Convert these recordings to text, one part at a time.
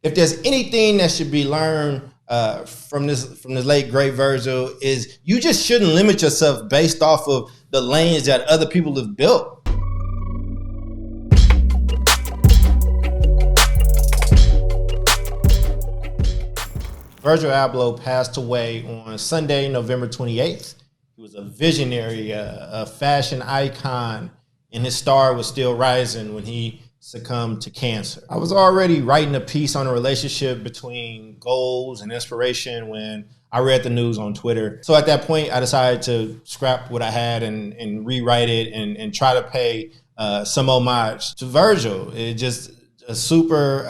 If there's anything that should be learned from this late great Virgil, is you just shouldn't limit yourself based off of the lanes that other people have built. Virgil Abloh passed away on Sunday, November 28th. He was a visionary, a fashion icon, and his star was still rising when he succumbed to cancer. I was already writing a piece on the relationship between goals and inspiration when I read the news on Twitter. So at that point, I decided to scrap what I had and rewrite it and try to pay some homage to Virgil. It's just a super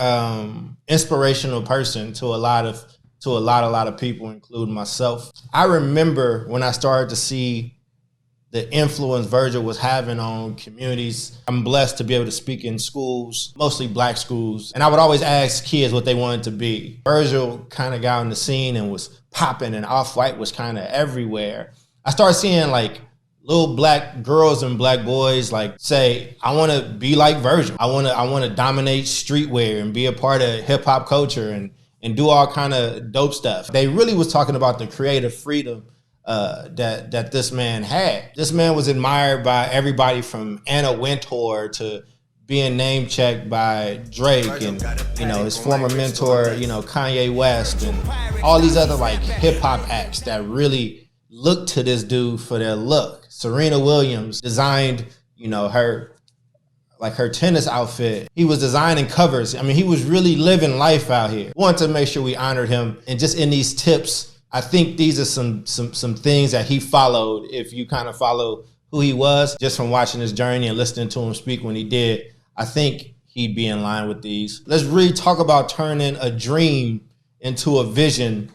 inspirational person to a lot of people, including myself. I remember when I started to see the influence Virgil was having on communities. I'm blessed to be able to speak in schools, mostly black schools. And I would always ask kids what they wanted to be. Virgil kind of got on the scene and was popping, and Off-White was kind of everywhere. I started seeing like little black girls and black boys like say, I want to be like Virgil. I want to dominate streetwear and be a part of hip hop culture and do all kind of dope stuff. They really was talking about the creative freedom that this man had. This man was admired by everybody from Anna Wintour to being name checked by Drake and, his former mentor, Kanye West and all these other like hip hop acts that really looked to this dude for their look. Serena Williams designed, her tennis outfit. He was designing covers. I mean, he was really living life out here. Wanted to make sure we honored him. And just in these tips, I think these are some things that he followed. If you kind of follow who he was, just from watching his journey and listening to him speak when he did, I think he'd be in line with these. Let's really talk about turning a dream into a vision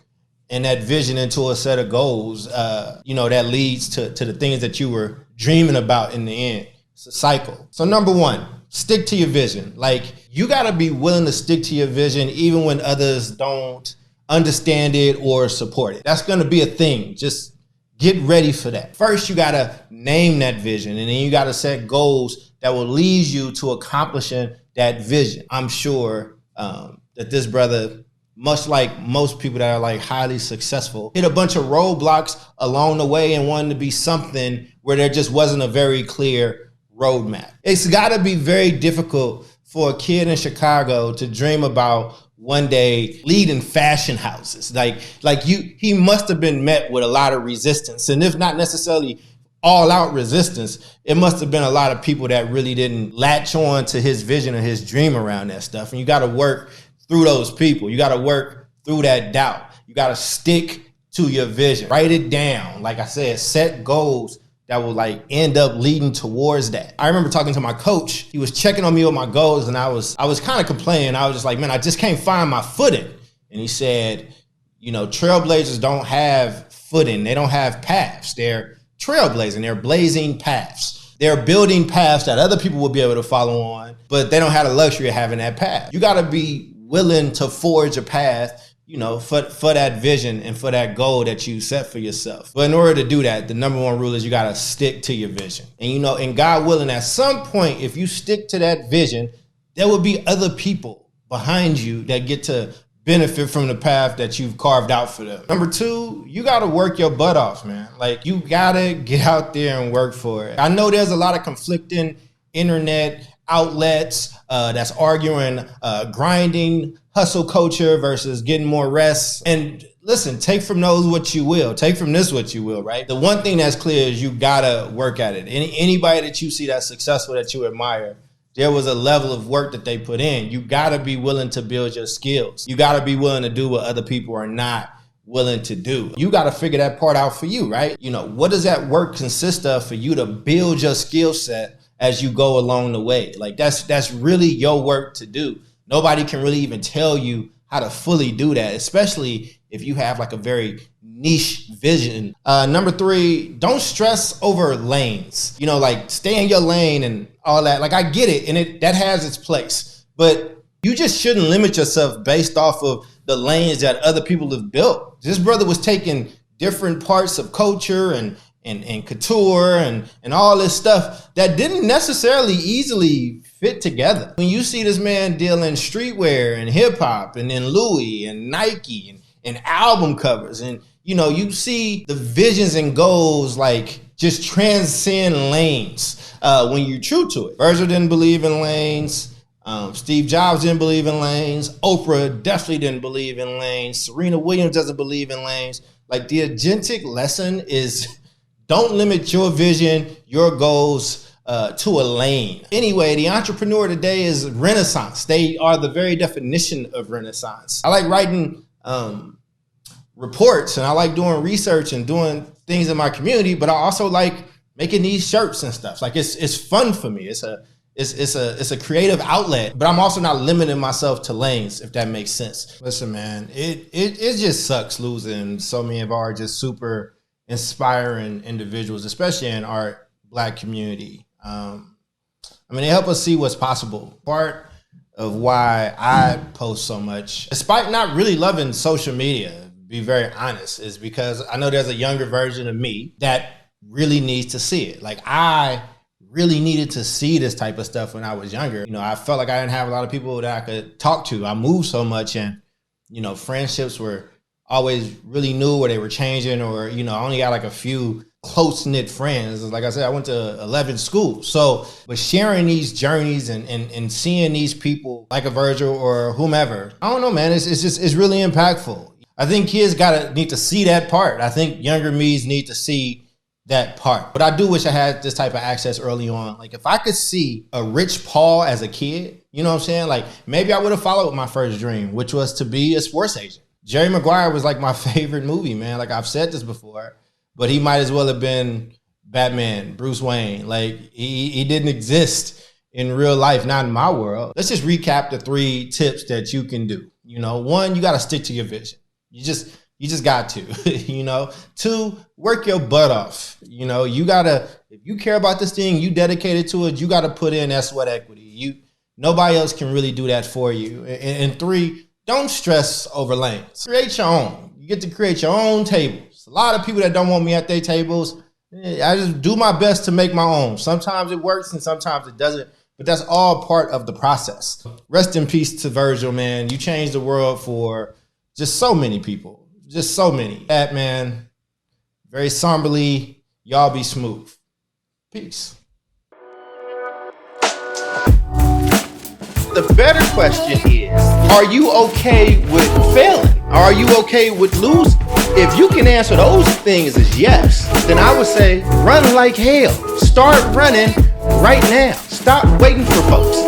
and that vision into a set of goals, that leads to the things that you were dreaming about in the end. It's a cycle. So number one, stick to your vision. Like, you gotta be willing to stick to your vision even when others don't understand it or support it. That's gonna be a thing. Just get ready for that. First, you gotta name that vision, and then you gotta set goals that will lead you to accomplishing that vision. I'm sure that this brother, much like most people that are like highly successful, hit a bunch of roadblocks along the way and wanted to be something where there just wasn't a very clear roadmap. It's gotta be very difficult for a kid in Chicago to dream about one day leading fashion houses. He must have been met with a lot of resistance. And if not necessarily all out resistance, it must have been a lot of people that really didn't latch on to his vision or his dream around that stuff. And you gotta work through those people. You gotta work through that doubt. You gotta stick to your vision. Write it down. Like I said, set goals that will end up leading towards that. I remember talking to my coach. He was checking on me with my goals, and I was kind of complaining. I was just like, man, I just can't find my footing. And he said, trailblazers don't have footing. They don't have paths. They're trailblazing. They're blazing paths. They're building paths that other people will be able to follow on, but they don't have the luxury of having that path. You got to be willing to forge a path, for that vision and for that goal that you set for yourself. But in order to do that, the number one rule is you got to stick to your vision. And, and God willing, at some point, if you stick to that vision, there will be other people behind you that get to benefit from the path that you've carved out for them. Number two, you got to work your butt off, man. You got to get out there and work for it. I know there's a lot of conflicting internet outlets that's arguing grinding hustle culture versus getting more rest. And listen, take from those what you will. Take from this what you will, right? The one thing that's clear is you gotta work at it. Anybody that you see that's successful that you admire, there was a level of work that they put in. You gotta be willing to build your skills. You gotta be willing to do what other people are not willing to do. You gotta figure that part out for you, right? What does that work consist of for you to build your skill set as you go along the way? That's really your work to do. Nobody can really even tell you how to fully do that, especially if you have a very niche vision. Number three, don't stress over lanes. Stay in your lane and all that. I get it, and that has its place. But you just shouldn't limit yourself based off of the lanes that other people have built. This brother was taking different parts of culture and couture and all this stuff that didn't necessarily easily fit together. When you see this man dealing streetwear and hip hop and then Louis and Nike and album covers, and you see the visions and goals like just transcend lanes when you're true to it. Virgil didn't believe in lanes. Steve Jobs didn't believe in lanes. Oprah definitely didn't believe in lanes. Serena Williams doesn't believe in lanes. Like, the agentic lesson is, don't limit your vision, your goals to a lane. Anyway, the entrepreneur today is Renaissance. They are the very definition of Renaissance. I like writing reports, and I like doing research and doing things in my community, but I also like making these shirts and stuff. Like, it's fun for me. It's a creative outlet, but I'm also not limiting myself to lanes, if that makes sense. Listen, man, it just sucks losing so many of our just super inspiring individuals, especially in our Black community. They help us see what's possible. Part of why I post so much, despite not really loving social media, be very honest, is because I know there's a younger version of me that really needs to see it. Like, I really needed to see this type of stuff when I was younger. I felt like I didn't have a lot of people that I could talk to. I moved so much, and friendships were always really new, or they were changing, or I only got like a few close-knit friends. Like I said, I went to 11 schools. So, but sharing these journeys and seeing these people like a Virgil or whomever, I don't know, man, it's really impactful. I think kids need to see that part. I think younger me's need to see that part. But I do wish I had this type of access early on. Like, if I could see a Rich Paul as a kid, you know what I'm saying? Like, maybe I would have followed my first dream, which was to be a sports agent. Jerry Maguire was like my favorite movie, man. Like, I've said this before, but he might as well have been Batman, Bruce Wayne. Like, he didn't exist in real life, not in my world. Let's just recap the 3 tips that you can do. 1, you got to stick to your vision. You just got to, 2, work your butt off. You gotta, if you care about this thing, you dedicated to it, you gotta put in that sweat equity. Nobody else can really do that for you. And 3, don't stress over lanes. Create your own. You get to create your own tables. A lot of people that don't want me at their tables, I just do my best to make my own. Sometimes it works and sometimes it doesn't, but that's all part of the process. Rest in peace to Virgil, man. You changed the world for just so many people. Just so many. That, man, very somberly, y'all be smooth. Peace. The better question is, are you okay with failing? Are you okay with losing? If you can answer those things as yes, then I would say run like hell. Start running right now. Stop waiting for folks.